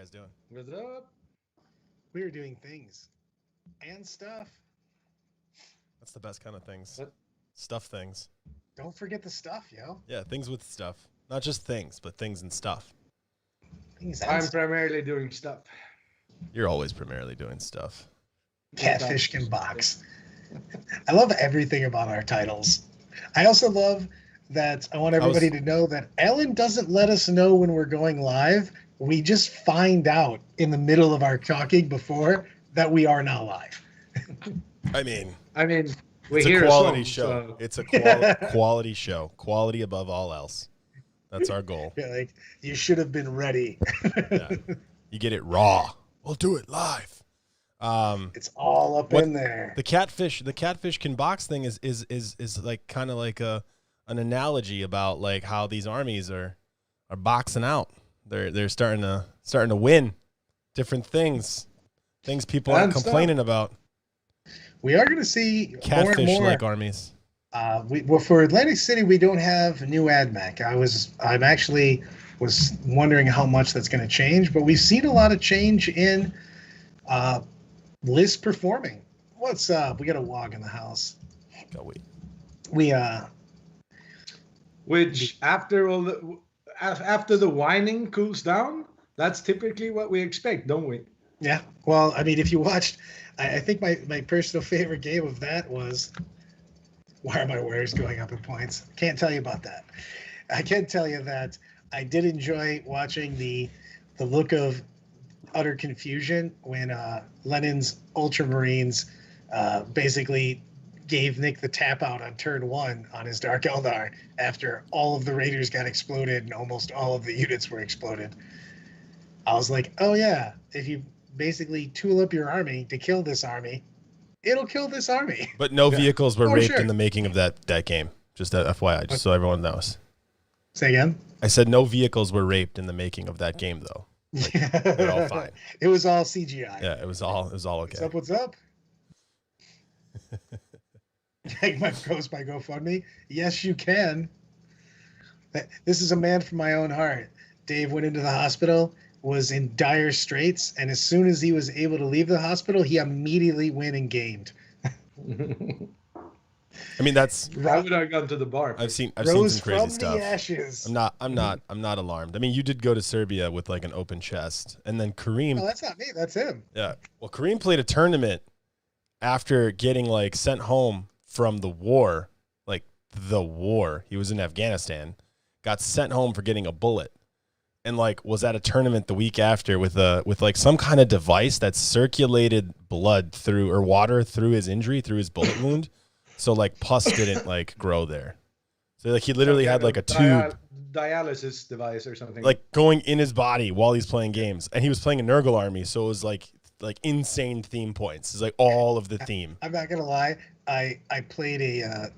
guys doing? What's up? We are doing things and stuff. That's the best kind of things. What? Stuff things. Don't forget the stuff, yo. Yeah, things with stuff. Not just things, but things and stuff. Things and I'm stuff. primarily doing stuff. You're always primarily doing stuff. Catfish can box. I love everything about our titles. I also love that I want everybody to know that Ellen doesn't let us know when we're going live. We just find out in the middle of our talking before that we are not live. I mean, we it's hear a quality song, show. so- It's a quality show. Quality above all else. That's our goal. Yeah, like you should have been ready. Yeah. You get it raw. We'll do it live. It's all up in there. The catfish can box thing is like kind of like an analogy about like how these armies are boxing out. They're starting to win different things people aren't complaining about. We are going to see Catfish more and more. like armies. Well, for Atlantic City, we don't have new AdMac. I'm actually was wondering how much that's going to change, but we've seen a lot of change in Liz performing. What's up? We got a wog in the house. Go wait. Which after the whining cools down, that's typically what we expect, don't we? Yeah. Well, I mean, if you watched, I think my personal favorite game of that was. Why are my wares going up in points? Can't tell you about that. I can tell you that I did enjoy watching the look of utter confusion when Lenin's Ultramarines basically gave Nick the tap out on turn 1 on his Dark Eldar after all of the Raiders got exploded and almost all of the units were exploded. I was like, oh yeah, if you basically tool up your army to kill this army, it'll kill this army. But no vehicles were raped sure. in the making of that game. Just FYI, just so everyone knows. Say again? I said no vehicles were raped in the making of that game, though. Like, they're all fine. It was all CGI. Yeah, it was all okay. What's up? Take my post by GoFundMe. Yes, you can. This is a man from my own heart. Dave went into the hospital, was in dire straits, and as soon as he was able to leave the hospital, he immediately went and gamed. I mean, that's. Why would I go to the bar? I've seen Rose some crazy from stuff. the ashes. I'm not alarmed. I mean, you did go to Serbia with like an open chest, and then Kareem. No, that's not me. That's him. Yeah. Well, Kareem played a tournament after getting like sent home from the war, like the war. He was in Afghanistan, got sent home for getting a bullet, and like was at a tournament the week after with like some kind of device that circulated blood through or water through his injury, through his bullet wound. So like pus didn't like grow there. So like he literally had like a tube dialysis device or something. like going in his body while he's playing games. And he was playing a Nurgle army, so it was like insane theme points. It's like all of the theme. I'm not gonna lie. I played a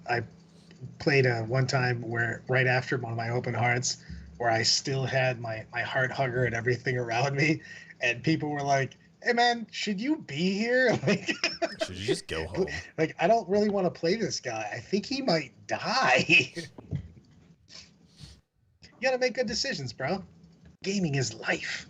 one time where right after one of my open hearts where I still had my heart hugger and everything around me, and people were like, hey man, should you be here? Like, should you just go home? Like, I don't really want to play this guy. I think he might die. You gotta make good decisions, bro. Gaming is life.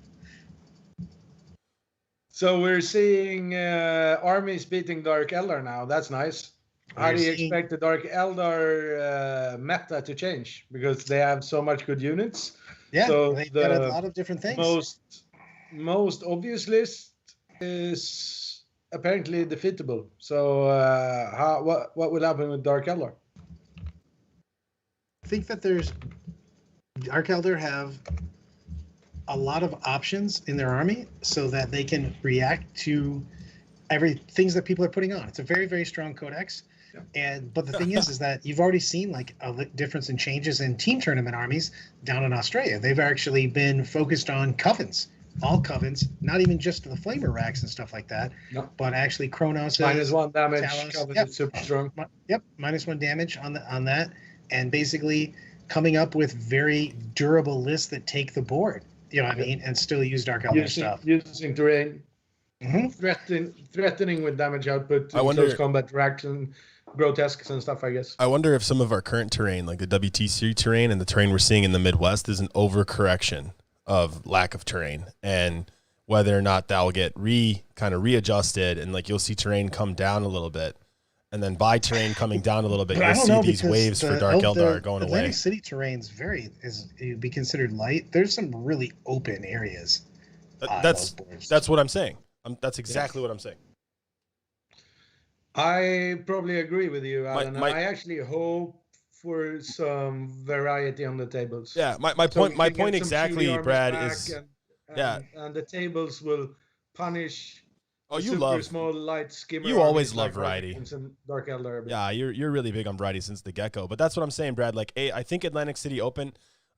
So we're seeing armies beating Dark Eldar now. That's nice. How do you expect the Dark Eldar meta to change? Because they have so much good units. Yeah, so they've got a lot of different things. Most obvious list is apparently defeatable. So what will happen with Dark Eldar? I think that Dark Eldar have a lot of options in their army so that they can react to things that people are putting on. It's a very, very strong codex. Yeah. But the thing is that you've already seen like a difference in changes in team tournament armies down in Australia. They've actually been focused on covens, all covens, not even just the flamer racks and stuff like that, but actually Kronos. -1 damage, Talos, covens yep. is super strong. Yep, -1 damage on that, and basically coming up with very durable lists that take the board. You know what I mean? And still use Dark Eldar stuff. Using terrain. Mm-hmm. Threatening with damage output, I wonder, close combat racks and grotesques and stuff, I guess. I wonder if some of our current terrain, like the WTC terrain and the terrain we're seeing in the Midwest, is an overcorrection of lack of terrain. And whether or not that will get kind of readjusted, and like you'll see terrain come down a little bit. And then by terrain coming down a little bit, you'll see these waves for Dark Eldar going away. Atlantic City terrain's it'd be considered light. There's some really open areas. That's what I'm saying. That's exactly what I'm saying. I probably agree with you, Alan. I actually hope for some variety on the tables. Yeah, my point exactly, Brad, is and the tables will punish. Oh, you love small light skimmer. You always love variety. Dark Eldar. Yeah, you're really big on variety since the get-go. But that's what I'm saying, Brad. Like, I think Atlantic City Open,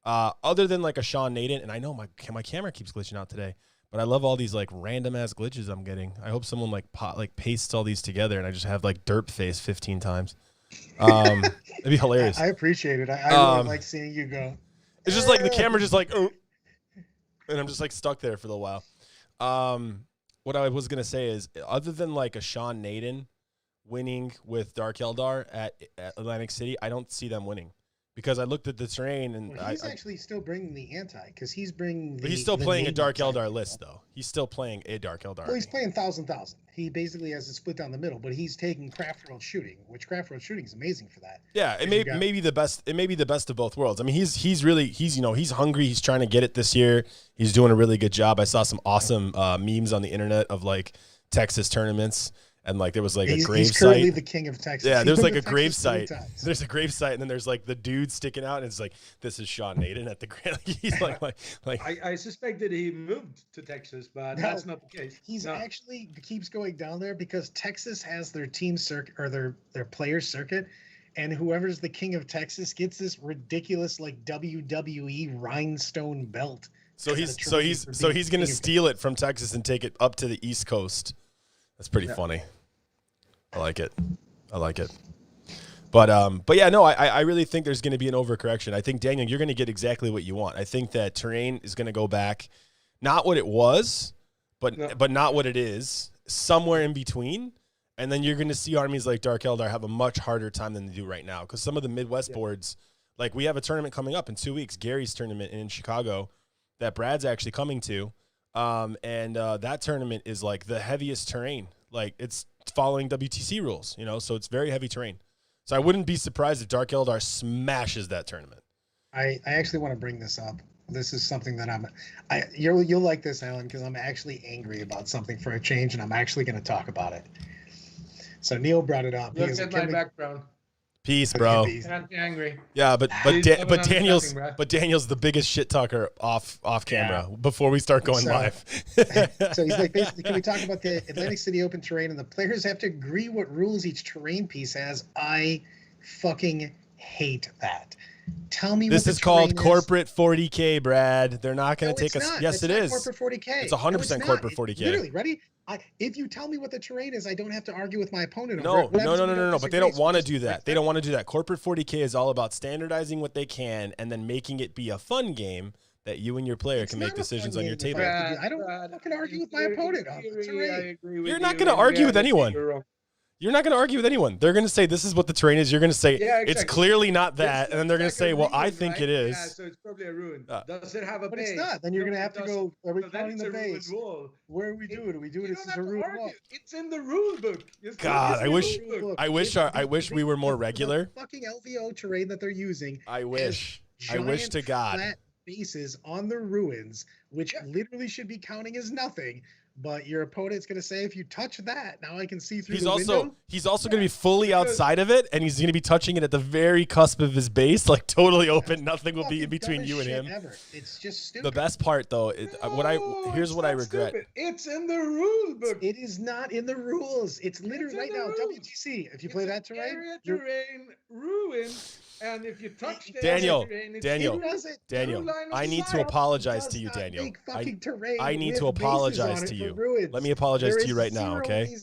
other than like a Sean Naden, and I know my camera keeps glitching out today, but I love all these like random ass glitches I'm getting. I hope someone like pastes all these together, and I just have like derp face 15 times. It'd be hilarious. I appreciate it. I really like seeing you go. It's just like the camera just like, and I'm just like stuck there for a little while. What I was going to say is, other than like a Sean Naden winning with Dark Eldar at Atlantic City, I don't see them winning. Because I looked at the terrain and he's actually still bringing the anti, because he's bringing. But he's still playing a Dark Eldar list, though. He's still playing a Dark Eldar. Well, he's playing 1,000. He basically has it split down the middle, but he's taking Craft World Shooting, which Craft World Shooting is amazing for that. Yeah, it may be the best. It may be the best of both worlds. I mean, he's hungry. He's trying to get it this year. He's doing a really good job. I saw some awesome memes on the internet of like Texas tournaments. And like there was like a grave he's currently site. the king of Texas. Yeah, there's like a grave site. There's a grave site, and then there's like the dude sticking out, and it's like, this is Sean Naden at the grave. He's like. I suspected he moved to Texas, but that's not the case. He's actually keeps going down there because Texas has their team circuit or their player circuit, and whoever's the king of Texas gets this ridiculous like WWE rhinestone belt. So he's gonna steal it from Texas and take it up to the East Coast. That's pretty funny. I like it. But yeah, no, I really think there's going to be an overcorrection. I think, Daniel, you're going to get exactly what you want. I think that terrain is going to go back, not what it was, but not what it is, somewhere in between. And then you're going to see armies like Dark Eldar have a much harder time than they do right now. Because some of the Midwest boards, like we have a tournament coming up in 2 weeks, Gary's tournament in Chicago, that Brad's actually coming to. And that tournament is like the heaviest terrain. Like it's following WTC rules, so it's very heavy terrain. So I wouldn't be surprised if Dark Eldar smashes that tournament. I actually want to bring this up. This is something that you'll like this, Alan, because I'm actually angry about something for a change, and I'm actually going to talk about it. So Neil brought it up. Look at my background. Peace, bro. Can't be angry. Yeah, but Daniel's the biggest shit talker off camera before we start going live. So he's like, basically, can we talk about the Atlantic City Open terrain, and the players have to agree what rules each terrain piece has? I fucking hate that. Tell me this what is called corporate 40K, Brad. They're not going to take us. Yes, it is. Corporate 40K. It's 100% corporate 40K. Literally, ready? If you tell me what the terrain is, I don't have to argue with my opponent. No. But they don't want to do that. They don't want to do that. Corporate 40K is all about standardizing what they can and then making it be a fun game that you and your player can make decisions on your table. I don't fucking argue with my opponent on the terrain. You're not going to argue with anyone. You're not going to argue with anyone. They're going to say, this is what the terrain is. You're going to say, it's clearly not that. And then they're going to say, well, I think it is. Yeah, so it's probably a ruin. Does it have a base? But it's not. Then you're going to have to go, are we counting the base? Where do we do it? Do we do it as a ruin wall? It's in the rule book. God, I wish we were more regular. Fucking LVO terrain that they're using. I wish to God. Flat bases on the ruins, which literally should be counting as nothing. But your opponent's going to say, if you touch that, now I can see through the window. He's also going to be fully outside of it, and he's going to be touching it at the very cusp of his base, like totally open. Nothing will be in between you and him. It's just stupid. The best part, though, here's what I regret. Stupid. It's in the rule book. It is not in the rules. It's literally right now, WTC. If you play that terrain, terrain ruin. And if you touch the Daniel, Daniel, I need to apologize to you, Daniel. I need to apologize to you. Let me apologize to you right now, okay?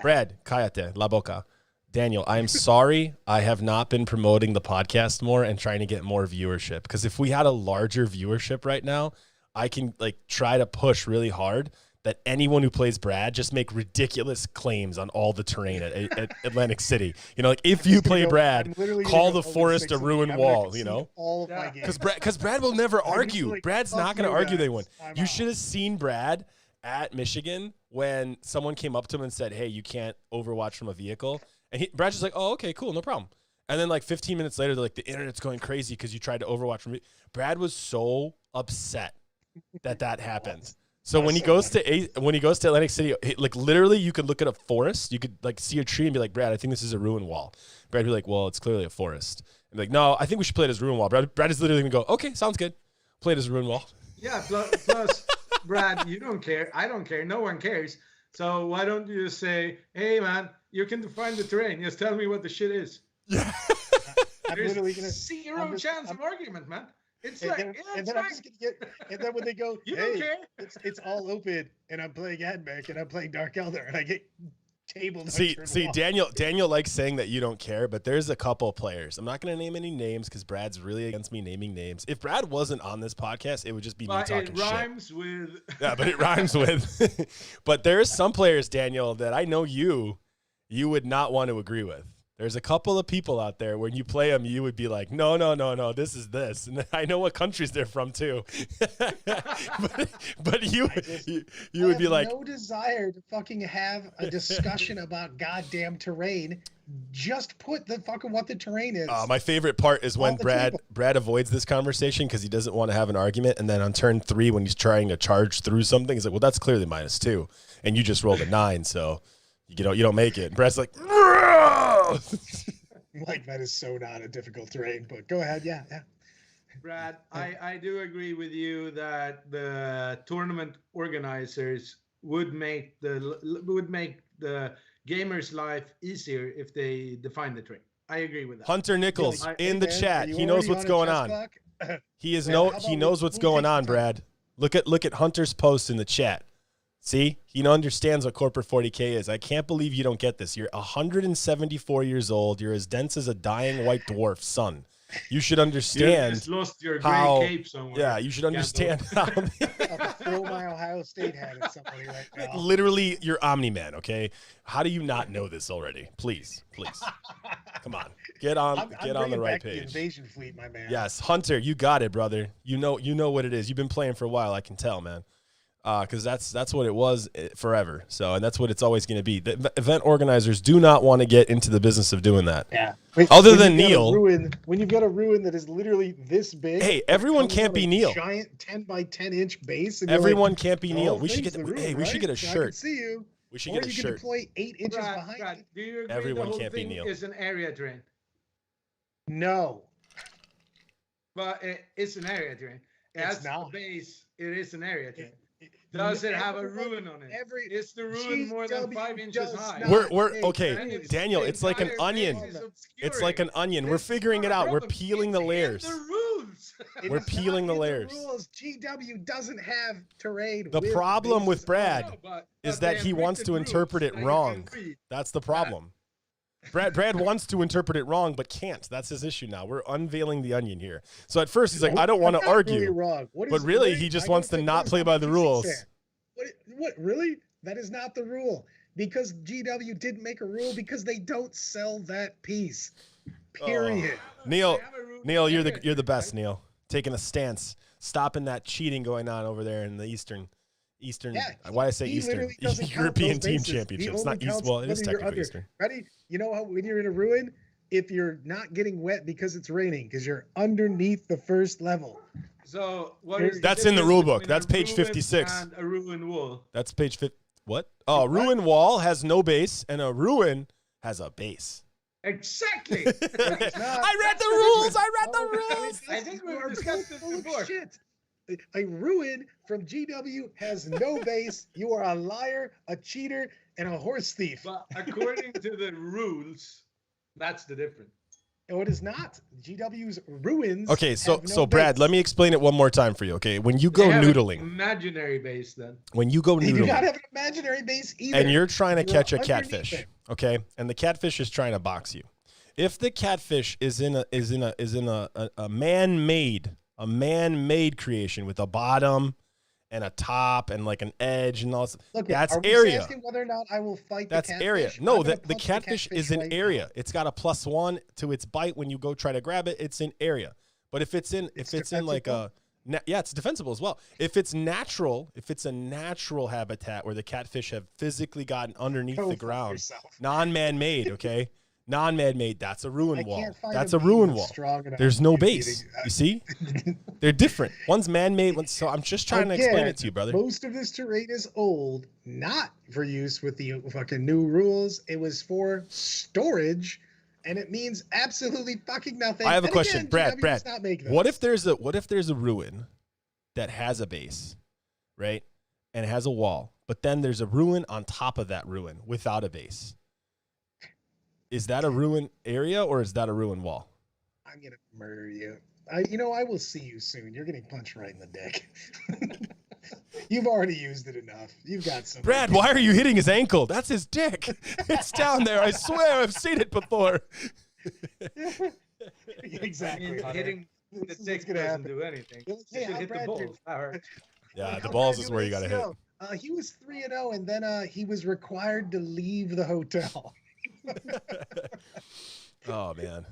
Brad, cállate, la boca. Daniel, I'm sorry I have not been promoting the podcast more and trying to get more viewership. Because if we had a larger viewership right now, I can like try to push really hard that anyone who plays Brad just make ridiculous claims on all the terrain at Atlantic City. Like if you play Brad, call the forest a ruined wall, Because Brad will never argue. Brad's not going to argue they win. You should have seen Brad at Michigan when someone came up to him and said, "Hey, you can't overwatch from a vehicle," and Brad's just like, "Oh, okay, cool, no problem." And then like 15 minutes later, they're like, "The internet's going crazy because you tried to overwatch from." Brad was so upset that happened. So when he goes to Atlantic City, like literally, you could look at a forest, you could like see a tree and be like, "Brad, I think this is a ruin wall." Brad would be like, "Well, it's clearly a forest." And like, "No, I think we should play it as ruin wall." Brad is literally gonna go, "Okay, sounds good. Play it as ruin wall." Yeah. Plus, Brad, you don't care. I don't care. No one cares. So why don't you just say, "Hey, man, you can define the terrain. Just tell me what the shit is." Yeah. There's zero chance of argument, man. It's and like, then, yeah, and then I'm just gonna get, and then when they go, You hey, don't care? it's all open, and I'm playing Admech, and I'm playing Dark Elder, and I get tabled. See, Daniel likes saying that you don't care, but there's a couple players. I'm not going to name any names because Brad's really against me naming names. If Brad wasn't on this podcast, it would just be me talking shit. It rhymes with. Yeah, but it rhymes with. But there's some players, Daniel, that I know you would not want to agree with. There's a couple of people out there when you play them, you would be like, no, this is this. And I know what countries they're from too. but you would be like, no desire to fucking have a discussion about goddamn terrain. Just put the fucking what the terrain is. My favorite part is when Brad avoids this conversation because he doesn't want to have an argument. And then on turn 3, when he's trying to charge through something, he's like, well, that's clearly -2. And you just rolled a 9. So you don't make it. And Brad's like, like that is so not a difficult terrain, but go ahead. Yeah. Brad, I do agree with you that the tournament organizers would make the gamer's life easier if they define the terrain. I agree with that. Hunter Nichols in the chat. He knows what's going on. He knows what's going on, Brad. Look at Hunter's post in the chat. See, he understands what corporate 40K is. I can't believe you don't get this. You're 174 years old. You're as dense as a dying white dwarf sun. You should understand. You just lost your gray cape somewhere. Yeah, you should understand how. Throw my Ohio State hat at somebody right now. Literally, you're Omni-Man, okay? How do you not know this already? Please. Come on. Get on the right page. The invasion fleet, my man. Yes, Hunter, you got it, brother. You know what it is. You've been playing for a while, I can tell, man. Because that's what it was forever. So, and that's what it's always going to be. The event organizers do not want to get into the business of doing that. Yeah. Other than Neil, when you've got a ruin that is literally this big. Hey, everyone can't be Neil. Giant 10 by 10 inch base. And everyone can't be Neil. We should get. Room, we should get a shirt. I can see you. We should get a shirt. Or you can deploy 8 inches behind you. Do you agree everyone the whole can't be thing Neil. is an area terrain? No. But it's an area terrain. As a base, it is an area terrain. Does it have a ruin on it? Is the ruin more than 5 inches high? We're okay, Daniel. It's like an onion. It's like an onion. We're figuring it out. We're peeling the layers. We're peeling the layers. Rules. GW doesn't have terrain. The problem with Brad is that he wants to interpret it wrong. That's the problem. Brad wants to interpret it wrong, but can't. That's his issue now. We're unveiling the onion here. So at first he's like, I don't want to argue. But really, he just wants to not play by the rules. What? Really? That is not the rule. Because GW didn't make a rule because they don't sell that piece. Period. Neil, you're the best, Neil. Taking a stance, stopping that cheating going on over there in the Eastern. Yeah, why I say Eastern European Team Championships, not East. Well, it is technically Eastern. Ready? You know how when you're in a ruin, if you're not getting wet because it's raining, because you're underneath the first level. So what is that's in the rule book? That's page 56. And a ruin wall. That's page 50. What? Oh, a ruin wall has no base, and a ruin has a base. Exactly. I read the rules. I think we've discussed this before. Shit. A ruin from GW has no base. You are a liar, a cheater, and a horse thief. But according to the rules, that's the difference. No, it is not. GW's ruins. Okay, so have no Brad, base. let me explain it one more time for you. Okay, when you go noodling, imaginary base, then. When you go you do noodling, not have an imaginary base either. and you're trying to catch a underneath catfish, it. okay, and the catfish is trying to box you. If the catfish is in a man-made creation with a bottom and a top and like an edge and all that. Look, that's are we area. asking whether or not I will fight That's the catfish? area. I'm No, gonna the punch catfish is an right area. now. It's got a +1 to its bite when you go try to grab it. It's an area. But if it's in like a Yeah, it's defensible as well. If it's natural, if it's a natural habitat where the catfish have physically gotten underneath the ground, non-man-made, okay? Non-man-made, that's a ruin wall. That's a ruin wall. There's no base. You see? They're different. One's man-made. So I'm just trying to explain it to you, brother. Most of this terrain is old, not for use with the fucking new rules. It was for storage, and it means absolutely fucking nothing. I have a question, Brad. What if there's a ruin that has a base, right? And it has a wall, but then there's a ruin on top of that ruin without a base. Is that a ruin area or is that a ruin wall? I'm gonna murder you. I will see you soon. You're getting punched right in the dick. You've already used it enough. You've got some. Brad, why are you hitting his ankle? That's his dick. It's down there. I swear I've seen it before. Exactly. Hitting the dick doesn't do anything. Hey, hit the balls. Yeah, the balls is where you got to hit. He was 3-0, and then he was required to leave the hotel. Oh man,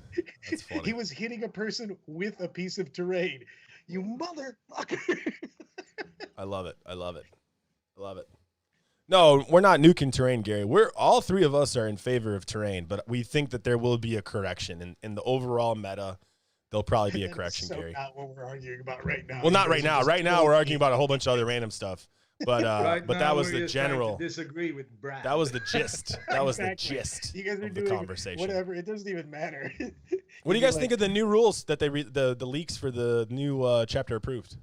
that's funny. He was hitting a person with a piece of terrain. You motherfucker! I love it. I love it. I love it. No, we're not nuking terrain, Gary. We're all three of us are in favor of terrain, but we think that there will be a correction in the overall meta. There'll probably be a correction, so Gary. Not what we're arguing about right now. Well, not right now. Right now, we're arguing about a whole bunch of other random stuff. But but that was the general. Disagree with Brad. That was the gist. That was the gist you guys are of the doing conversation. Whatever. It doesn't even matter. What do you guys think of the new rules that the leaks for the new chapter approved?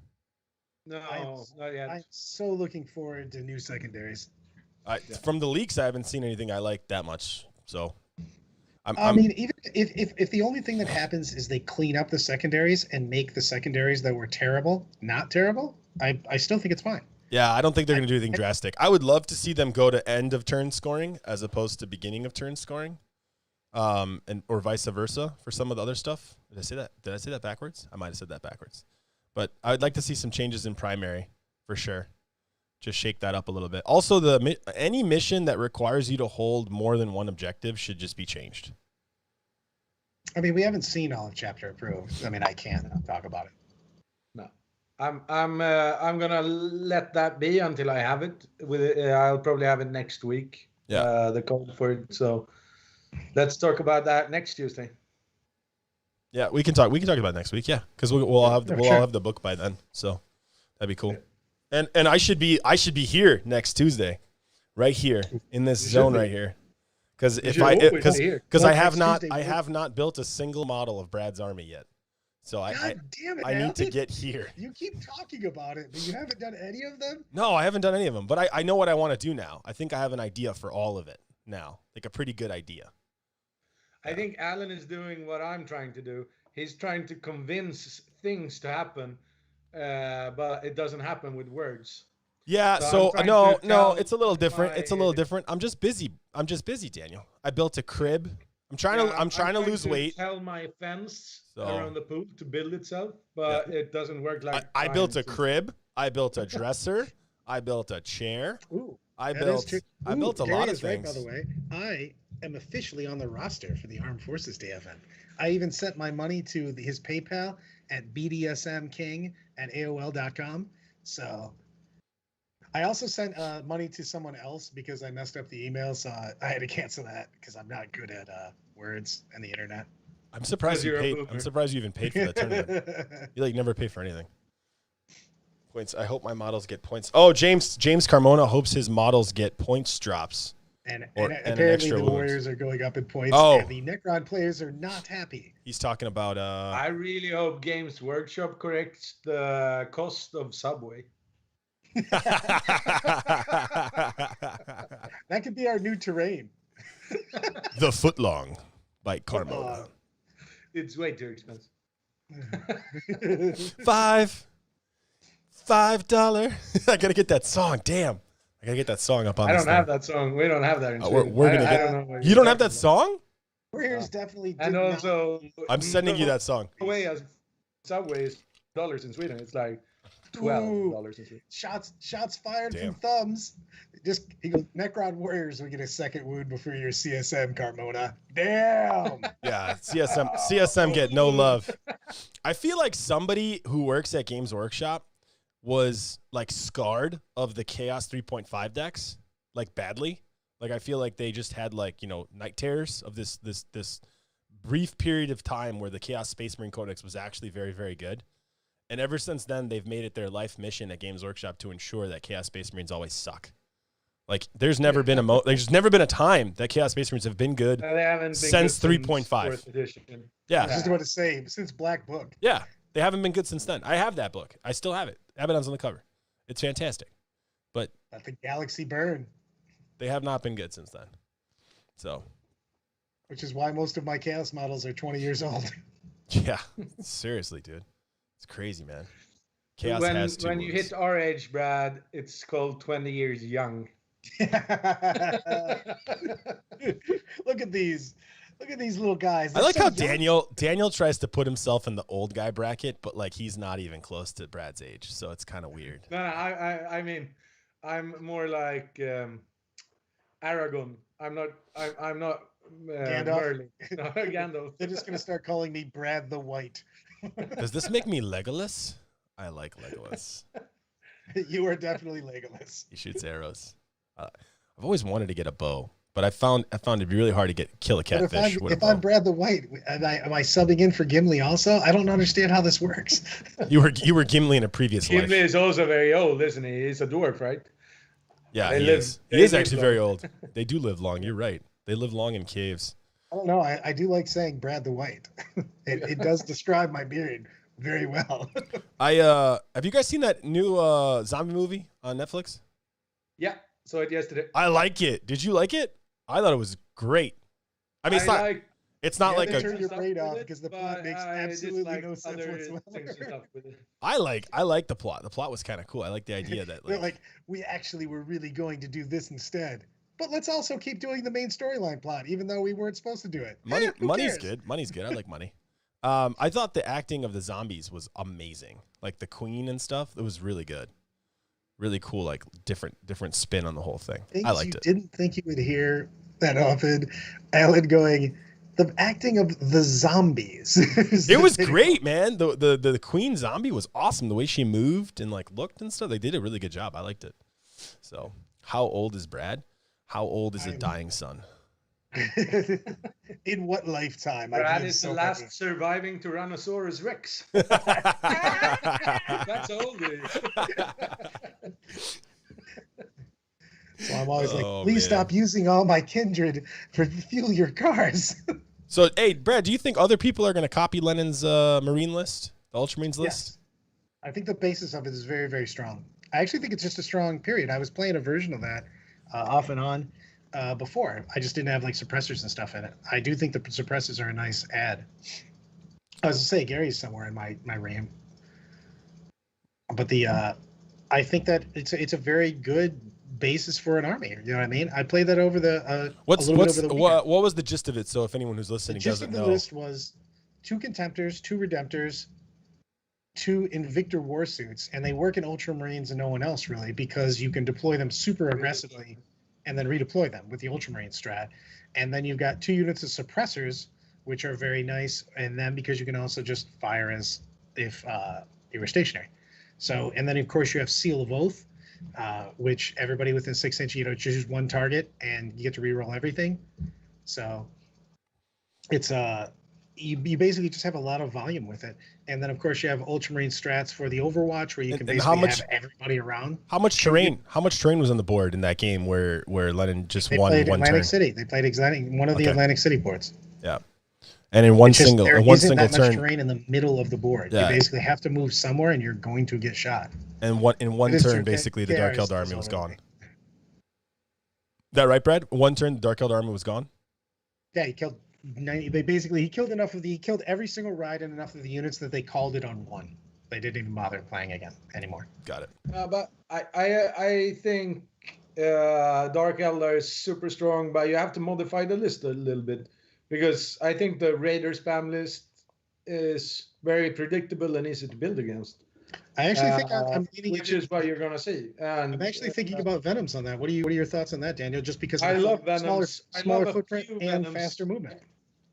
No, not yet. I'm so looking forward to new secondaries. From the leaks, I haven't seen anything I like that much. So, I mean, even if the only thing that happens is they clean up the secondaries and make the secondaries that were terrible not terrible, I still think it's fine. Yeah, I don't think they're going to do anything drastic. I would love to see them go to end of turn scoring as opposed to beginning of turn scoring, or vice versa for some of the other stuff. Did I say that? Did I say that backwards? I might have said that backwards. But I would like to see some changes in primary for sure. Just shake that up a little bit. Also, any mission that requires you to hold more than one objective should just be changed. I mean, we haven't seen all of chapter approved. I mean, I can't talk about it. No, I'm gonna let that be until I have it. I'll probably have it next week. Yeah. The code for it. So let's talk about that next Tuesday. Yeah, we can talk about it next week. Yeah, because we'll all have all have the book by then. So that'd be cool. Yeah. And I should be here next Tuesday, right here in this zone right here. Because I have not built a single model of Brad's army yet. So I need to get here. You keep talking about it, but you haven't done any of them? No, I haven't done any of them, but I know what I want to do now. I think I have an idea for all of it now, like a pretty good idea. I think Alan is doing what I'm trying to do. He's trying to convince things to happen, but it doesn't happen with words. Yeah, so no, it's a little different. It's a little different. I'm just busy, Daniel. I built a crib. I'm trying to lose weight. Tell my fence around the pool to build itself, but it doesn't work like I built a crib. I built a dresser. I built a chair. Ooh, I built a lot of things. Right, by the way, I am officially on the roster for the Armed Forces Day event. I even sent my money to his PayPal at bdsmking@aol.com. So I also sent money to someone else because I messed up the email, so I had to cancel that because I'm not good at words and the internet. I'm surprised you paid. I'm surprised you even paid for that tournament. You never pay for anything. Points. I hope my models get points. Oh, James Carmona hopes his models get points drops. And apparently the Warriors are going up in points. Oh. And the Necron players are not happy. He's talking about. I really hope Games Workshop corrects the cost of Subway. That could be our new terrain. The Footlong by Carmona. It's way too expensive. $5. I gotta get that song. Damn, I gotta get that song up on. I don't have that song. We don't have that. In we're gonna get. You don't have that song? Warriors definitely. And also, I'm sending you that song. Subway as Subway is dollars in Sweden. It's like $12. Shots fired Damn. from thumbs. He goes, Necron Warriors will get a second wound before your CSM, Carmona. Damn. Yeah, CSM get no love. I feel like somebody who works at Games Workshop was like scarred of the Chaos 3.5 decks, like badly. Like I feel like they just had like, night terrors of this brief period of time where the Chaos Space Marine Codex was actually very, very good. And ever since then, they've made it their life mission at Games Workshop to ensure that Chaos Space Marines always suck. Like there's never been a time that Chaos Space Marines have been good They haven't been since good 3.5. 4th edition. I Yeah. was just about to say, since Black Book. Yeah. They haven't been good since then. I have that book. I still have it. Abaddon's on the cover. It's fantastic. But Let the galaxy burn. they have not been good since then. So, Which is why most of my Chaos models are 20 years old. yeah. Seriously, dude. It's crazy, man. Chaos when has two when you wounds. hit our age, Brad, it's called 20 years young. Look at these. Look at these little guys. I They're like so how young. Daniel tries to put himself in the old guy bracket, but like he's not even close to Brad's age, so it's kind of weird. No, I mean, I'm more like Aragon. I'm not Gandalf? Merlin. No, Gandalf. They're just going to start calling me Brad the White. Does this make me Legolas? I like Legolas. You are definitely Legolas. He shoots arrows. I've always wanted to get a bow, but I found it'd be really hard to kill a But catfish with a if I'm bow. Brad the White, am I subbing in for Gimli also? I don't understand how this works. You were Gimli in a previous Gimli life. is also very old, isn't he? He's a dwarf, right? Yeah, They he live- is. they He is live actually long. very old. They do live long. You're right. They live long in caves. I don't know. I do like saying Brad the White. It does describe my beard very well. Have you guys seen that new zombie movie on Netflix? Yeah, saw it yesterday. I like it. Did you like it? I thought it was great. I mean, it's not You like have to a. turn your stuff brain with off it, because the but plot makes I absolutely dislike no sense other whatsoever. things and stuff with it. I like the plot. The plot was kind of cool. I like the idea that They're like, we actually were really going to do this instead. But let's also keep doing the main storyline plot, even though we weren't supposed to do it. Who money's cares? good. Money's good. I like money. I thought the acting of the zombies was amazing. Like the queen and stuff. It was really good. Really cool. Like different spin on the whole thing. Things I liked you it. didn't think you would hear that often. Alan going, the acting of the zombies. It was great, man. The queen zombie was awesome. The way she moved and like looked and stuff. They did a really good job. I liked it. So, how old is Brad? How old is a dying son? In what lifetime? Brad been is the so last happy. surviving Tyrannosaurus Rex. That's old. So I'm always like, Oh, please man. stop using all my kindred for fuel your cars. So, hey, Brad, do you think other people are going to copy Lennon's Marine list, the Ultramarines list? Yes. I think the basis of it is very, very strong. I actually think it's just a strong period. I was playing a version of that off and on before. I just didn't have like suppressors and stuff in it. I do think the suppressors are a nice add. I was to say Gary's somewhere in my RAM. But I think that it's a very good basis for an army. You know what I mean? I played that over the What's a little bit over the weekend. what was the gist of it? So if anyone who's The listening gist doesn't of the know, list was 2 Contemptors, 2 Redemptors, 2 Invictor Warsuits, and they work in Ultramarines and no one else really because you can deploy them super aggressively and then redeploy them with the Ultramarine strat. And then you've got 2 units of suppressors, which are very nice, and then because you can also just fire as if you were stationary. So, and then of course you have Seal of Oath, which everybody within 6 inch, choose 1 target and you get to reroll everything. So it's you basically just have a lot of volume with it. And then of course you have Ultramarine strats for the Overwatch where you can And basically how much- have everybody around. how much terrain was on the board in that game where Lennon just They won played one Atlantic turn? City. They played one of the Okay. Atlantic City boards. Yeah, and in one It's just single there in one isn't single that much turn, terrain in the middle of the board. Yeah. You basically have to move somewhere and you're going to get shot. and in one It is turn, true. basically the KR Dark is Held also Army was over gone. That right, Brad? One turn, the Dark Held Army was gone. Yeah, he killed 90. He killed every single ride and enough of the units that they called it on 1. They didn't even bother playing again anymore. Got it. But I think Dark Eldar is super strong, but you have to modify the list a little bit because I think the Raider spam list is very predictable and easy to build against. I actually think I'm leaning which into, is what you're gonna see. And I'm actually thinking about Venoms on that. What are your thoughts on that, Daniel? Just because of I the love smaller Venoms. I smaller love a footprint few and Venoms. faster movement.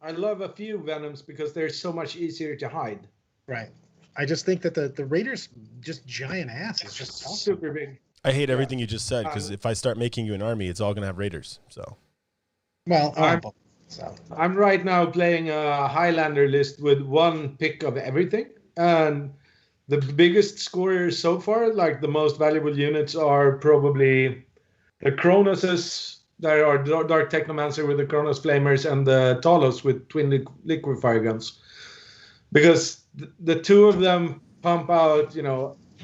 I love a few Venoms because they're so much easier to hide. Right. I just think that the Raiders just giant ass is just awesome. Super big. I hate everything you just said because if I start making you an army, it's all gonna have Raiders. So. Well, I'm right now playing a Highlander list with one pick of everything, and the biggest scorers so far, like the most valuable units, are probably the Cronoses. There are Dark Technomancer with the Kronos Flamers and the Talos with twin liquefier guns, because the two of them pump out,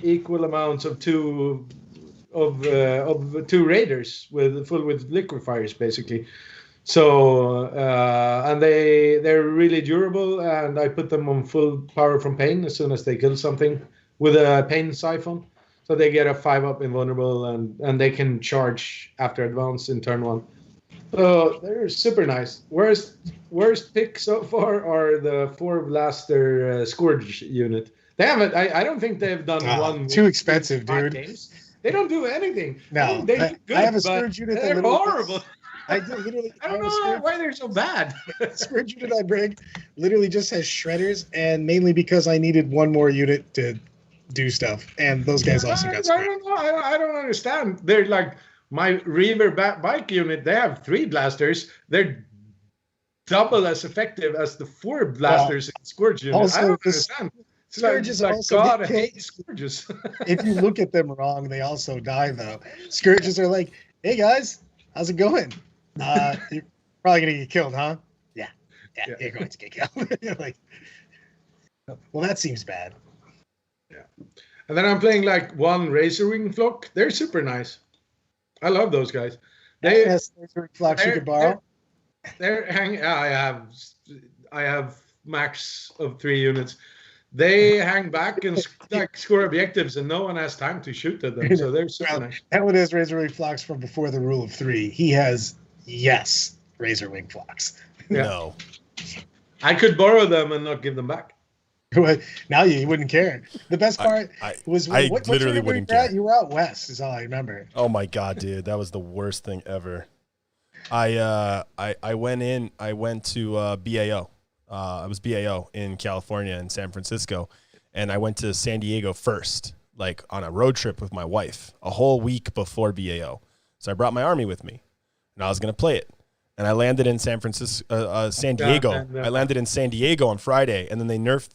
equal amounts of two Raiders with liquefiers basically. So and they're really durable, and I put them on full power from pain as soon as they kill something with a pain siphon. So they get a 5-up invulnerable, and they can charge after advance in turn 1. So they're super nice. Worst pick so far are the 4 Blaster Scourge unit. They haven't. I don't think they've done one. Too expensive, dude. Games. They don't do anything. No, they do good, I have a Scourge unit. They're horrible. I literally. I don't know why they're so bad. Scourge unit I bring literally just has shredders, and mainly because I needed one more unit to do stuff, and those guys also got. I don't know. I don't understand. They're like my Reaver bike unit. They have 3 blasters. They're double as effective as the 4 blasters in Scourge unit. Also, I don't understand. Scourges like also God, I hate Scourges. If you look at them wrong, they also die though. Scourges are like, "Hey guys, how's it going? You're probably gonna get killed, huh? Yeah, you're going to get killed." You're like, well, that seems bad. Yeah, and then I'm playing like one Razorwing Flock. They're super nice. I love those guys. Razorwing Flocks you could borrow. They're hanging. I have max of 3 units. They hang back and score objectives, and no one has time to shoot at them. So they're super nice. That one is Razorwing Flocks from before the rule of 3. He has Razorwing Flocks. Yeah. No. I could borrow them and not give them back. Now you wouldn't care. The best part was I what literally wouldn't care. You were out west, is all I remember. Oh my god, dude, that was the worst thing ever. I went to BAO. I was BAO in California and San Francisco, and I went to San Diego first, like on a road trip with my wife, a whole week before BAO. So I brought my army with me, and I was gonna play it. And I landed in San Diego. I landed in San Diego on Friday, and then they nerfed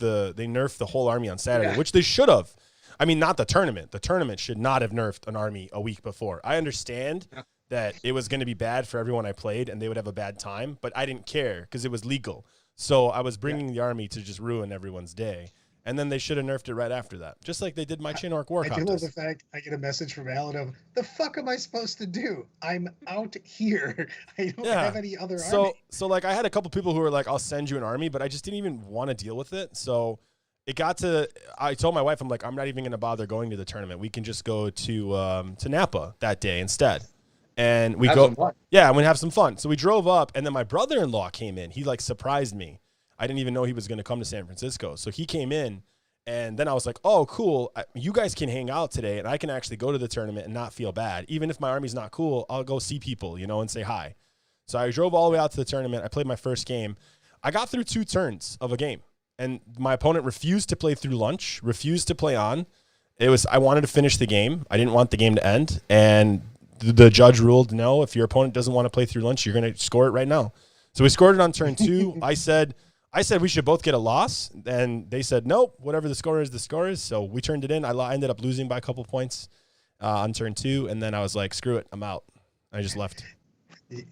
the whole army on Saturday, which they should have. I mean, not the tournament. The tournament should not have nerfed an army a week before. I understand that it was going to be bad for everyone I played, and they would have a bad time, but I didn't care because it was legal. So I was bringing the army to just ruin everyone's day. And then they should have nerfed it right after that, just like they did my Chinork War I do love the fact I get a message from Alan of, the fuck am I supposed to do? I'm out here. I don't have any other army. So like I had a couple people who were like, I'll send you an army, but I just didn't even want to deal with it. So it got to, I told my wife, I'm like, I'm not even going to bother going to the tournament. We can just go to Napa that day instead. And we I'm going to have some fun. So we drove up, and then my brother-in-law came in. He like surprised me. I didn't even know he was going to come to San Francisco. So he came in, and then I was like, oh, cool. You guys can hang out today, and I can actually go to the tournament and not feel bad. Even if my army's not cool, I'll go see people, and say hi. So I drove all the way out to the tournament. I played my first game. I got through 2 turns of a game, and my opponent refused to play through lunch, refused to play on. I wanted to finish the game. I didn't want the game to end, and the judge ruled, no, if your opponent doesn't want to play through lunch, you're going to score it right now. So we scored it on turn 2. I said we should both get a loss, and they said, nope, whatever the score is, the score is. So we turned it in. I ended up losing by a couple points on turn 2, and then I was like, screw it, I'm out. I just left.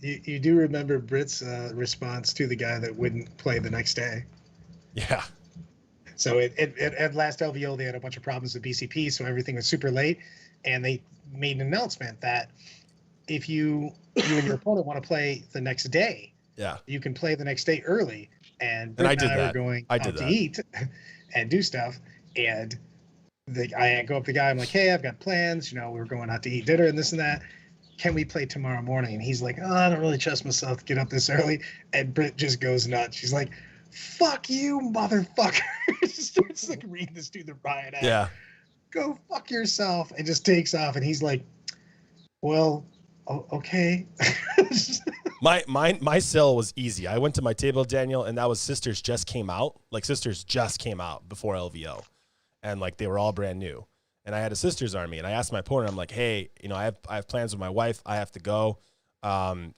You do remember Britt's response to the guy that wouldn't play the next day. Yeah. So at last LVO, they had a bunch of problems with BCP, so everything was super late, and they made an announcement that if you and your opponent want to play the next day, you can play the next day early. And Britt and I were going out to eat and do stuff, and I go up to the guy. I'm like, hey, I've got plans. We're going out to eat dinner and this and that. Can we play tomorrow morning? And he's like, oh, I don't really trust myself to get up this early. And Britt just goes nuts. She's like, fuck you, motherfucker. She starts like reading this dude the riot act. Yeah. go fuck yourself, and just takes off. And he's like, well, okay. My sell was easy. I went to my table, Daniel, and that was Sisters just came out. Like Sisters just came out before LVO, and like they were all brand new. And I had a Sisters army, and I asked my opponent, I'm like, hey, you know, I have plans with my wife. I have to go.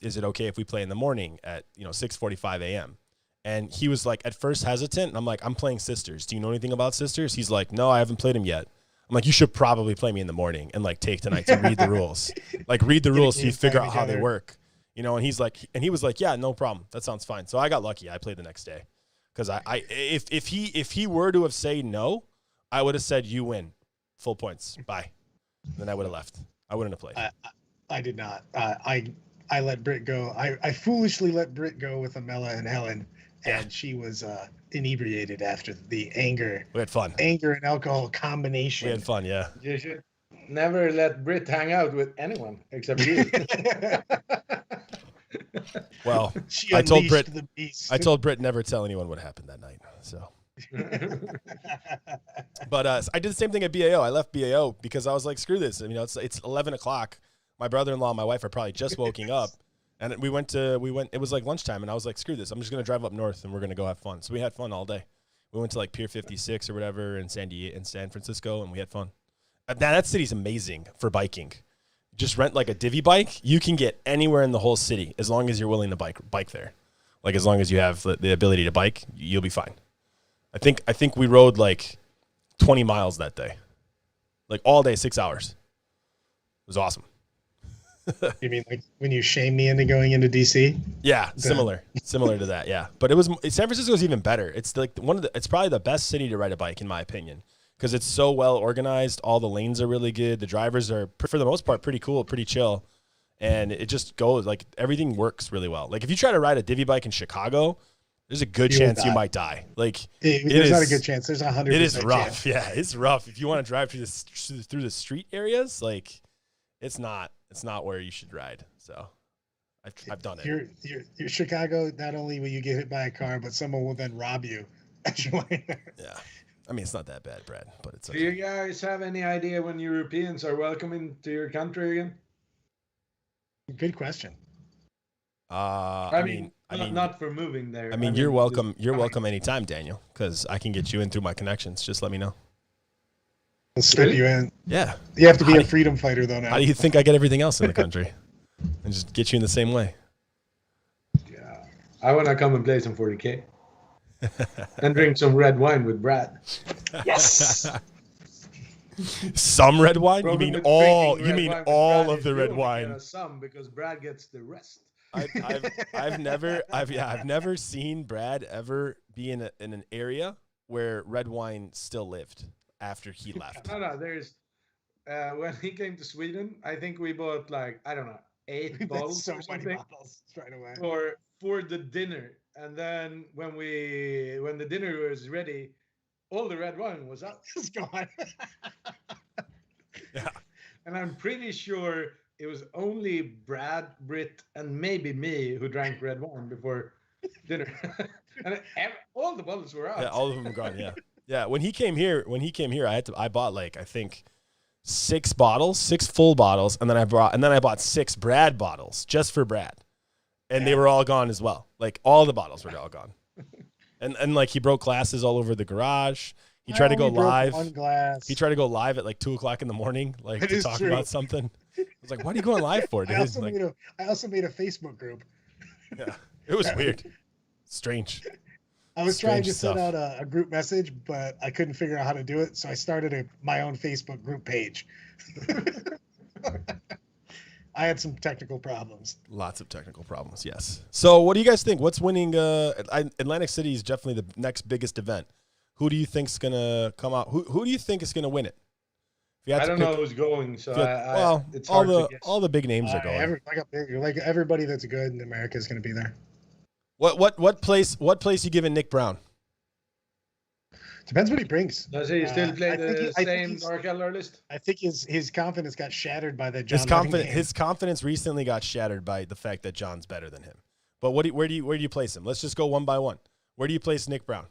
Is it okay if we play in the morning at 6:45 a.m.? And he was like at first hesitant, and I'm like, I'm playing Sisters. Do you know anything about Sisters? He's like, no, I haven't played him yet. I'm like, you should probably play me in the morning and like take tonight to read the rules. Like read the rules so you figure out how they work. You know, and he was like, yeah, no problem. That sounds fine. So I got lucky. I played the next day. Because if he were to have said no, I would have said you win. Full points. Bye. Then I would have left. I wouldn't have played. I did not. I let Britt go. I foolishly let Britt go with Amela and Helen, and she was inebriated after the anger. We had fun. Anger and alcohol combination. We had fun, yeah. You should never let Britt hang out with anyone except you. Well, She I told unleashed Britt. the beast. I told Britt never tell anyone what happened that night. So, but I did the same thing at BAO. I left BAO because I was like, screw this. It's 11 o'clock. My brother-in-law and my wife are probably just waking up, and we went. It was like lunchtime, and I was like, screw this. I'm just gonna drive up north, and we're gonna go have fun. So we had fun all day. We went to like Pier 56 or whatever in San Francisco, and we had fun. That city's amazing for biking. Just rent like a divvy bike. You can get anywhere in the whole city as long as you're willing to bike there. Like as long as you have the ability to bike, you'll be fine. I think we rode like 20 miles that day, like all day, 6 hours. It was awesome. You mean like when you shamed me into going into DC? Yeah, similar to that. Yeah, but San Francisco is even better. It's like it's probably the best city to ride a bike in my opinion. Because it's so well organized. All the lanes are really good. The drivers are, for the most part, pretty cool, pretty chill. And it just goes, like, everything works really well. Like, if you try to ride a divvy bike in Chicago, there's a good chance you might die. Like, there's not a good chance. There's 100%. It is rough. Chance. Yeah, it's rough. If you want to drive through the street areas, like, it's not where you should ride. So, I've done it. You're Chicago, not only will you get hit by a car, but someone will then rob you as you're laying there. Yeah. I mean, it's not that bad, Brad, but it's okay. Do you guys have any idea when Europeans are welcoming to your country again? Good question. I mean, not for moving there. I mean, you're welcome. You're welcome anytime, Daniel, because I can get you in through my connections. Just let me know. We'll slip you in. Yeah. You have to be a freedom fighter, though, now. How do you think I get everything else in the country? And just get you in the same way. Yeah. I want to come and play some 40K. And drink some red wine with Brad. Yes. Some red wine? You mean all of the red wine? Some, because Brad gets the rest. I've never seen Brad ever be in an area where red wine still lived after he left. No, there's when he came to Sweden, I think we bought like, I don't know, 8 bottles so or something bottles right away. for the dinner. And then when the dinner was ready, all the red wine was out. It's gone. Yeah. And I'm pretty sure it was only Brad, Britt, and maybe me who drank red wine before dinner. And all the bottles were out. Yeah, all of them were gone. Yeah. Yeah. When he came here, I bought like, I think 6 full bottles. And then I bought 6 Brad bottles just for Brad. And they were all gone as well. Like all the bottles were all gone. And like he broke glasses all over the garage. He tried to go live. He tried to go live at like 2:00 in the morning, like to talk about something. I was like, "What are you going live for, dude?" I also made a Facebook group. Yeah, it was weird, strange. I was trying to send out a group message, but I couldn't figure out how to do it, so I started my own Facebook group page. I had some technical problems. Lots of technical problems, yes. So what do you guys think? What's winning? Atlantic City is definitely the next biggest event. Who do you think's going to come out? Who do you think is going to win it? I don't know who's going, so it's hard to guess. all the big names are going. Like everybody that's good in America is going to be there. What place you giving Nick Brown? Depends what he brings. Does he still play the same Dark Elder list? I think his confidence got shattered by the His confidence recently got shattered by the fact that John's better than him. But where do you place him? Let's just go one by one. Where do you place Nick Brown?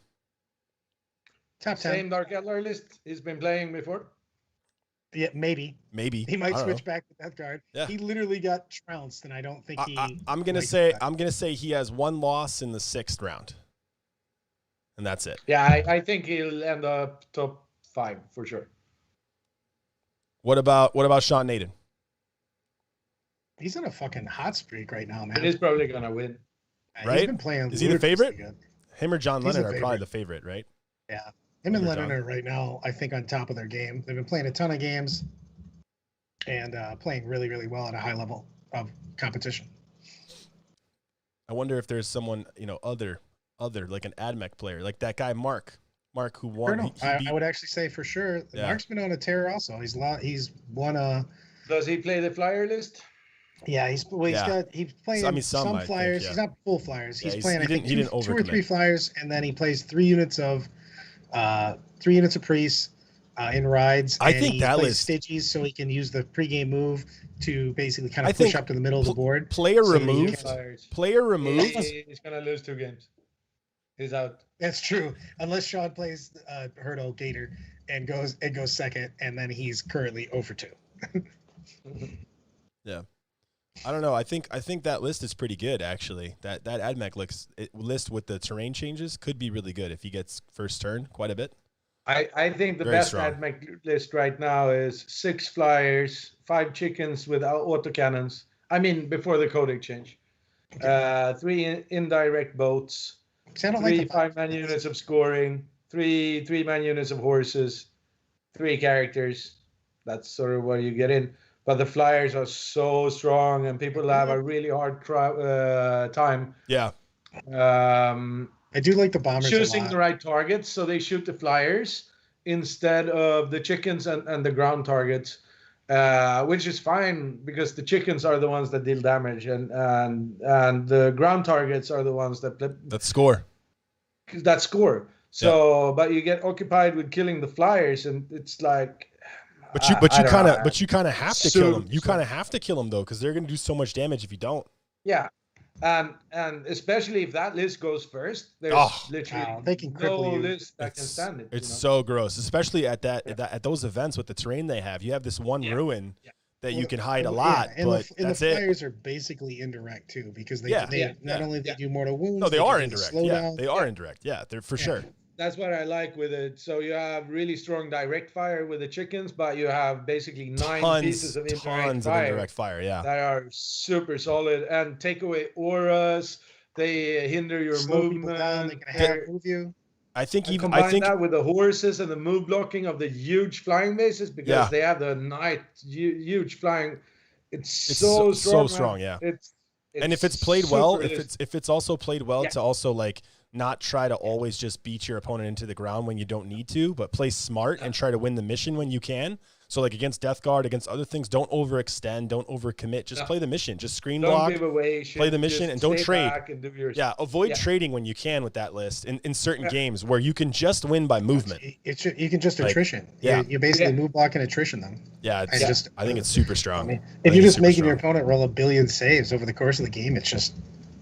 Top 10. Same Dark Elder list he's been playing before. Yeah, maybe Maybe he might I don't switch know. back to Death Guard. Yeah. He literally got trounced, and I don't think he. I'm gonna likes say that. he has one loss in the 6th round, and that's it. Yeah, I think he'll end up top 5 for sure. What about Sean Naden? He's on a fucking hot streak right now, man. He's probably gonna win. Right? He's been playing. Is he the ludicrously favorite? good. Him or John He's Lennon the are probably favorite. the favorite, right? Yeah, him and Or Lennon John. are right now, I think, on top of their game. They've been playing a ton of games and playing really, really well at a high level of competition. I wonder if there's someone, other like an AdMech player, like that guy Mark who won. No, I would actually say for sure. Yeah. Mark's been on a tear also. He's won Does he play the flyer list? Yeah, he's playing some I think, flyers. yeah. He's not full flyers. He's Yeah, playing he didn't 2 or 3 overcommit. flyers, and then he plays 3 units of priest in rides. I and think he that plays list- Stygies so he can use the pregame move to basically kind I of push think up to the middle of the board. Player so that he removed. can- Flyers. Player removed. He's gonna lose 2 games. He's out. That's true, unless Sean plays Hurdle Gator and goes second, and then he's currently over 2. Yeah. I don't know. I think that list is pretty good actually. That AdMech list with the terrain changes could be really good if he gets first turn quite a bit. I think the Very best strong. AdMech list right now is 6 flyers, 5 chickens with autocannons. I mean, before the code exchange. 3 indirect boats, See, I don't 3 like the 5-man units of scoring, 3 3-man units of horses, 3 characters. That's sort of what you get in. But the flyers are so strong, and people have a really hard time Yeah. I do like the bombers choosing a lot. the right targets, so they shoot the flyers instead of the chickens and the ground targets, which is fine because the chickens are the ones that deal damage, and the ground targets are the ones that score. So, but you get occupied with killing the flyers, and it's like. But you kind of have to kill them. You kind of have to kill them though, because they're going to do so much damage if you don't. Yeah. And especially if that list goes first, there's literally they can cripple you. list that can stand it. It's so gross, especially at at those events with the terrain they have. You have this one ruin that you can hide a lot, but and that's the it. flyers are basically indirect too, because they not only they do mortal wounds. No, they are do the indirect. slowdown. Yeah, they are indirect. Yeah, they're for sure. That's what I like with it. So you have really strong direct fire with the chickens, but you have basically 9 pieces of indirect fire. Yeah, that are super solid and take away auras. They hinder your Slow people down, movement. they can move you. I think combine that with the horses and the move blocking of the huge flying bases, because they have the huge flying. It's so strong. Yeah. It's and if it's played well, realistic. if it's also played well to also like not try to always just beat your opponent into the ground when you don't need to, but play smart and try to win the mission when you can. So like against Death Guard, against other things, don't overextend, don't overcommit. Just play the mission. Just screen block, give away shit, play the mission, and don't trade. Avoid Yeah. trading when you can with that list in certain games where you can just win by movement. You can just attrition. Yeah. You basically move block and attrition them. Yeah, I think it's super strong. If you're just making your opponent roll a billion saves over the course of the game, it's just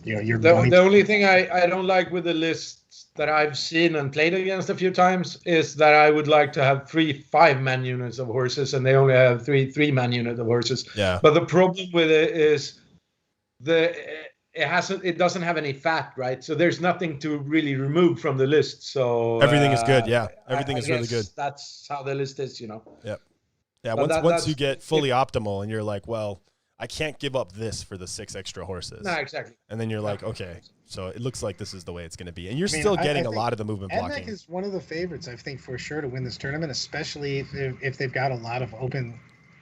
you're the only thing I don't like with the lists that I've seen and played against a few times is that I would like to have 3 5-man units of horses, and they only have 3 3-man units of horses. Yeah. But the problem with it is it doesn't have any fat, right? So there's nothing to really remove from the list. So everything is good. Yeah, everything is really good. That's how the list is, Yep. Yeah. But once you get fully optimal, and you're like, well, I can't give up this for the 6 extra horses. No, exactly. And then you're like, okay, so it looks like this is the way it's going to be. And you're still getting a lot of the movement blocking. AdMech is one of the favorites, I think, for sure to win this tournament, especially if they've got a lot of open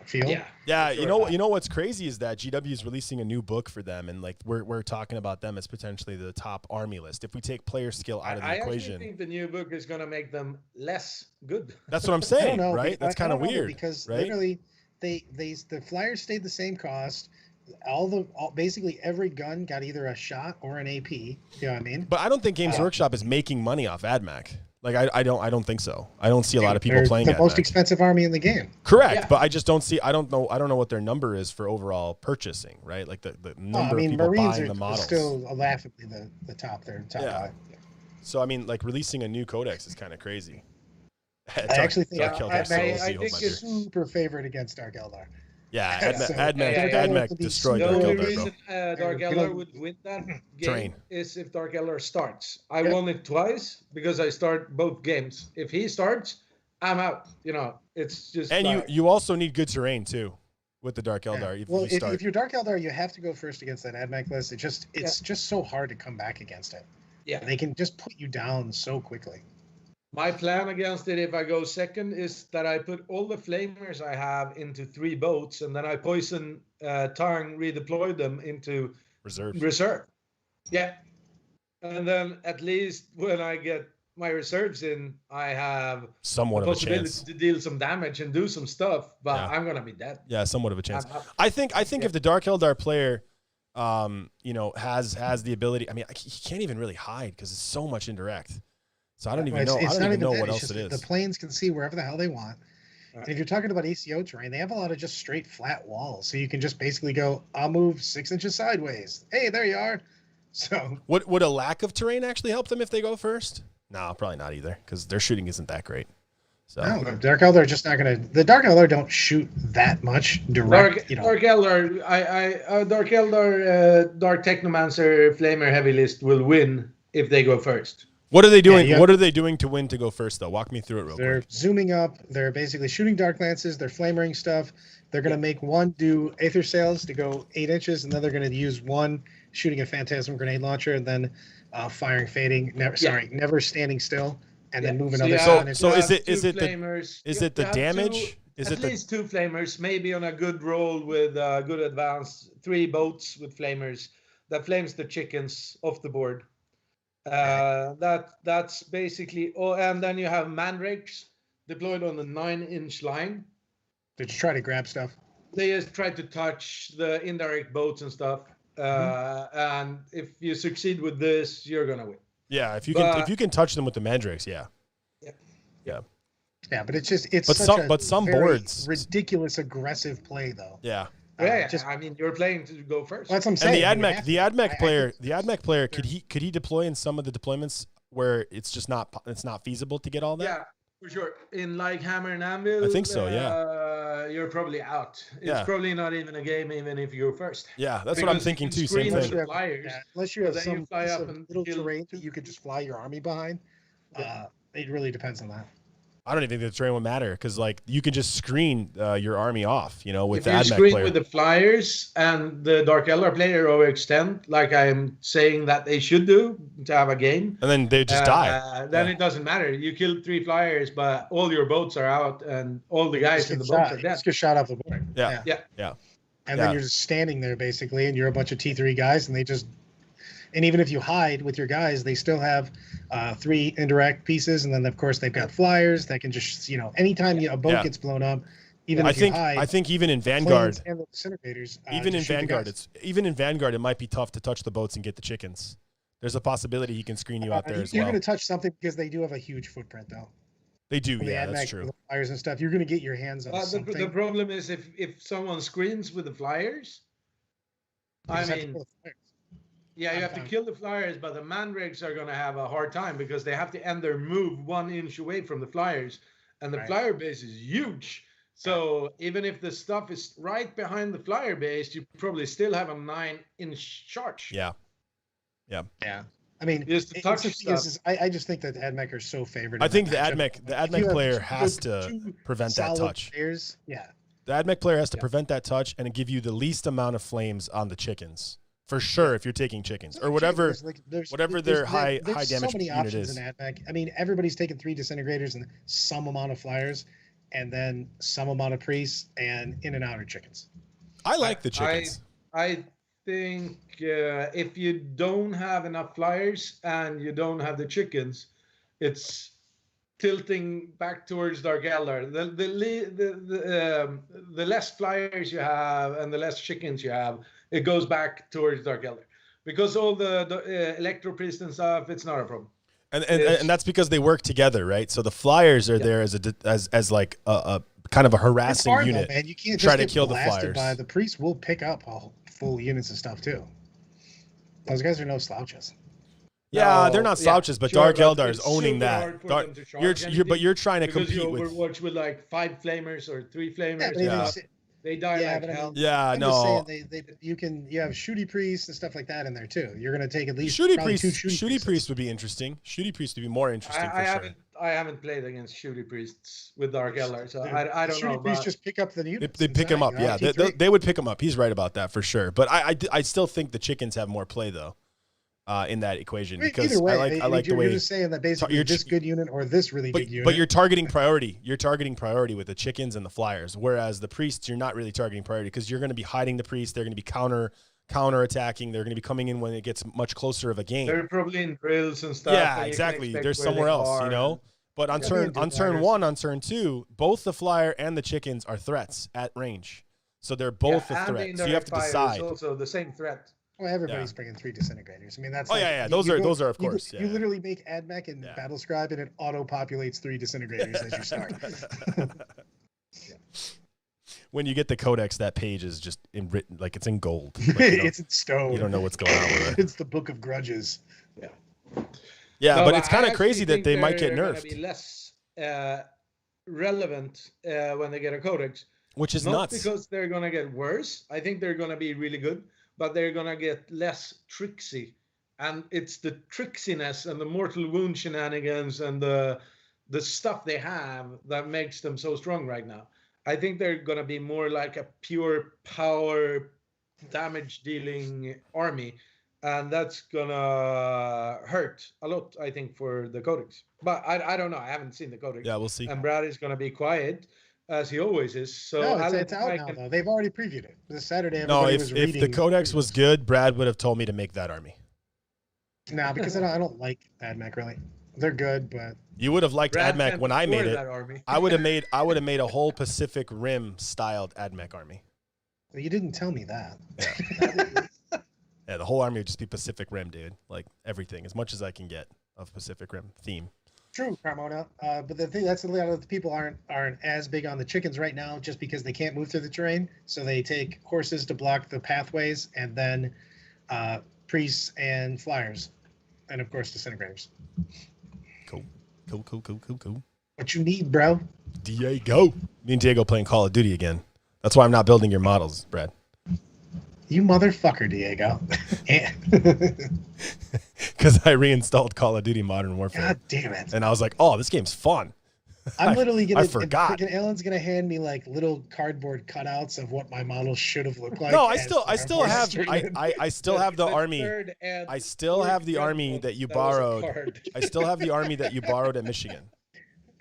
field. Yeah. You know what's crazy is that GW is releasing a new book for them, and like we're talking about them as potentially the top army list. If we take player skill out of the equation, I think the new book is going to make them less good. That's what I'm saying, I don't know, right? That's kind of weird because right? literally the flyers stayed the same cost. Basically every gun got either a shot or an AP. You know what I mean? But I don't think Games Workshop is making money off AdMech. Like I don't think so. I don't see a lot of people playing the most AdMech. expensive army in the game. Correct, but I just don't see. I don't know what their number is for overall purchasing. Right, like the number of people Marines buying the models. Are still laughably the top there. Top five. So I mean, like releasing a new codex is kind of crazy. I actually think Dark Eldar still is I the think Oathbinder. it's super favored against Dark Eldar. Yeah, So, Admech would be destroyed The Dark only super- Eldar, reason bro. Dark They're Eldar gonna- would win that Terrain. game is if Dark Eldar starts. I Yeah. won it twice because I start both games. If he starts, I'm out. You know, it's just. And like, you also need good terrain too with the Dark Yeah. Eldar. If Well, you start. if you're Dark Eldar, you have to go first against that Admech list. It's just so hard to come back against it. yeah. They can just put you down so quickly. My plan against it, if I go second, is that I put all the flamers I have into 3 boats, and then I poison tongue, redeploy them into reserve. Yeah, and then at least when I get my reserves in, I have somewhat the of a possibility chance. to deal some damage and do some stuff. But Yeah. I'm gonna be dead. Yeah, somewhat of a chance. I'm out. I think if the Dark Eldar player, has the ability. I mean, he can't even really hide because it's so much indirect. So I don't even know. I don't even know what else it is. The planes can see wherever the hell they want. Right. And if you're talking about ACO terrain, they have a lot of just straight flat walls. So you can just basically go, I'll move 6 inches sideways. Hey, there you are. So Would a lack of terrain actually help them if they go first? No, probably not either, because their shooting isn't that great. So no, the Dark Eldar are just not going to. The Dark Eldar don't shoot that much direct. Dark Eldar, Dark Eldar, Dark Technomancer, Flamer Heavy List will win if they go first. what are they doing? Yeah, What are they doing to win to go first, though? Walk me through it real They're quick. zooming up. They're basically shooting Dark Lances. They're flamering stuff. They're going to make one do Aether Sails to go 8 inches, and then they're going to use one shooting a Phantasm Grenade Launcher, and then firing Fading. Never standing still, and then move another. So is it the have damage? Is at it the least 2 flamers, maybe on a good roll with good advance, 3 boats with flamers that flames the chickens off the board. That's basically all. And then you have mandrakes deployed on the 9-inch line. They just try to grab stuff. They just try to touch the indirect boats and stuff. And if you succeed with this, you're gonna win. Yeah, if you can touch them with the mandrakes, yeah. Yeah, but it's But such some very boards ridiculous aggressive play though. Yeah. I mean, you're playing to go first. That's what I'm And saying. the AdMech player, could he deploy in some of the deployments where it's not feasible to get all that? Yeah, for sure. In like Hammer and Anvil, I think so, yeah. You're probably out. It's Yeah. probably not even a game, even if you go first. Yeah, that's what I'm Because you thinking can too. screen Same with thing. the flyers. Unless you have But then you some fly piece up of and little kill terrain 2 that you could just fly your army behind. It really depends on that. I don't even think the terrain would matter because like you can just screen your army off, with If the you AdMech screen player. with the flyers and the Dark Eldar player overextend, like I'm saying that they should do to have a game, And then they just die. Then Yeah. it doesn't matter. You killed 3 flyers, but all your boats are out and all the guys in the boats are dead. Just get shot off the board. Yeah. Yeah. Yeah. And Yeah. then you're just standing there basically, and you're a bunch of T3 guys, and they just. And even if you hide with your guys, they still have 3 indirect pieces, and then of course they've got flyers that can just anytime a boat Yeah. gets blown up, even I if think you hide, I think even in planes Vanguard, and the disintegrators, even in just shoot the Vanguard, guys. it might be tough to touch the boats and get the chickens. There's a possibility he can screen you out there as You're well. going to touch something because they do have a huge footprint, though. They do, With the yeah, that's AdMech true. and the flyers and stuff, you're going to get your hands on something. The problem is if someone screens with the flyers, You I just have to mean, kill the flyers. yeah, you I'm have to fine. kill the flyers, but the mandrakes are going to have a hard time because they have to end their move 1 inch away from the flyers, and the Right. flyer base is huge. So even if the stuff is right behind the flyer base, you probably still have a 9-inch charge. Yeah. Yeah. I mean, Just to it's touch the thing is, stuff. I just think that AdMech are so favored. I in think the that matchup. AdMech You have player two- has to two prevent that solid touch. players. Yeah. The AdMech player has to prevent that touch and give you the least amount of flames on the chickens. For sure, if you're taking chickens or whatever. whatever their high there's damage so many unit options is. in AdMech. I mean, everybody's taking 3 disintegrators and some amount of flyers, and then some amount of priests and in and outer chickens. I like the chickens. I think if you don't have enough flyers and you don't have the chickens, it's tilting back towards Dark Eldar. The less flyers you have and the less chickens you have, it goes back towards Dark Eldar. Because all the electro priest and stuff, it's not a problem. And that's because they work together, right? So the flyers are there as like a kind of a harassing It's hard, unit. though, man. You can't Try just to get kill the blasted flyers. the priests will pick up all full units and stuff too. Those guys are no slouches. Yeah, No, they're not yeah, slouches, but sure, Dark but Eldar is it's owning super that. hard for Dark, them to charge but anything you're trying to because you compete with. Overwatch with like 5 flamers or 3 flamers. Yeah, but and Yeah. stuff. They die Yeah, like but I hell. mean, Yeah, I'm just saying no. you have shooty priests and stuff like that in there too. You're gonna take at least Shooty probably priest, 2 shooty shooty priests. priest would be interesting. Shooty priest would be more interesting for sure. I haven't played against shooty priests with Dark Eldar, so Dude, I don't know. Shooty priests But just pick up the units. They pick him inside, up. Yeah, T3. they would pick him up. He's right about that for sure. But I still think the chickens have more play though, in that equation because Either way, I like the way you're just saying that basically you're this good unit or this really good unit. But you're targeting priority. You're targeting priority with the chickens and the flyers. Whereas the priests, you're not really targeting priority because you're going to be hiding the priests. They're going to be counter attacking. They're going to be coming in when it gets much closer of a game. they're probably in drills and stuff. Yeah, and you can exactly. expect There's where somewhere they else, are. you know. But on turn one, on turn two, both the flyer and the chickens are threats at range. So they're both a and the threat. So you have to indirect fire is decide. also the same threat. Well, everybody's bringing 3 disintegrators. I mean, that's. Oh, like, yeah. you Those are of you- course. You, yeah. literally make AdMech and Yeah. Battlescribe, and it auto populates 3 disintegrators as you start. When you get the codex, that page is just in written like it's in gold. Like, It's in stone. you don't know what's going on with it. It's the Book of Grudges. Yeah, No, but it's kind I of crazy actually that they think might get they're gonna nerfed, be less relevant when they get a codex. which is Not nuts. because they're gonna get worse. I think they're gonna be really good, but they're gonna get less tricksy. And it's the tricksiness and the mortal wound shenanigans and the stuff they have that makes them so strong right now. I think they're gonna be more like a pure power damage dealing army. And that's gonna hurt a lot, I think, for the codex. But I don't know. I haven't seen the codex. Yeah, we'll see. And Brad is gonna be quiet, as he always is. So No, I don't it's out think now, I can- though. They've already previewed it. This Saturday, No, everybody if was the reading. codex was good, Brad would have told me to make that army. No, because I don't like AdMech, really. They're good, but You would have liked Brad AdMech can't when I made afford it. that army. I would have made a whole Pacific Rim styled AdMech army. you didn't tell me that. Yeah, the whole army would just be Pacific Rim, dude. Like everything, as much as I can get of Pacific Rim theme. True, Carmona. But the thing that's a lot of the people aren't as big on the chickens right now, just because they can't move through the terrain. So they take horses to block the pathways, and then priests and flyers, and of course disintegrators. Cool. What you need, bro? Diego. Me and Diego playing Call of Duty again. That's why I'm not building your models, Brad. You motherfucker, Diego. Because I reinstalled Call of Duty Modern Warfare. God damn it. And I was like, oh, this game's fun. I'm literally gonna. I forgot. Freaking Alan's gonna hand me like little cardboard cutouts of what my model should have looked like. No, I as still Fire have Force. I still have the army. third and I still have the fourth army red that you one, was a borrowed. card. I still have the army that you borrowed at Michigan.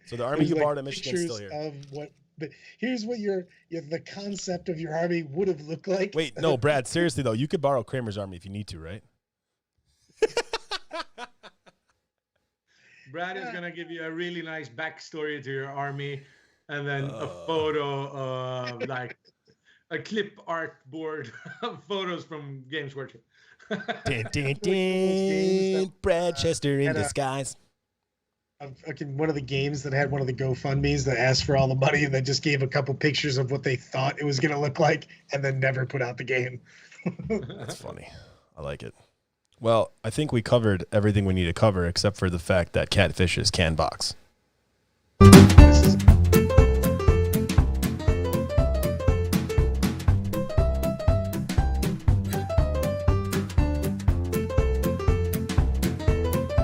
So the army There's, you like, borrowed at Michigan is still pictures here. Of what here's what the concept of your army would have looked like. Wait, no, Brad, seriously though, you could borrow Kramer's army if you need to, right? Brad is gonna give you a really nice backstory to your army, and then a photo of like a clip art board of photos from Games Workshop. Dun, dun, games dun. Brad Chester in had a- disguise. One of the games that had one of the GoFundMes that asked for all the money and then just gave a couple pictures of what they thought it was going to look like and then never put out the game. That's funny. I like it. Well, I think we covered everything we need to cover except for the fact that Catfish is can box. This is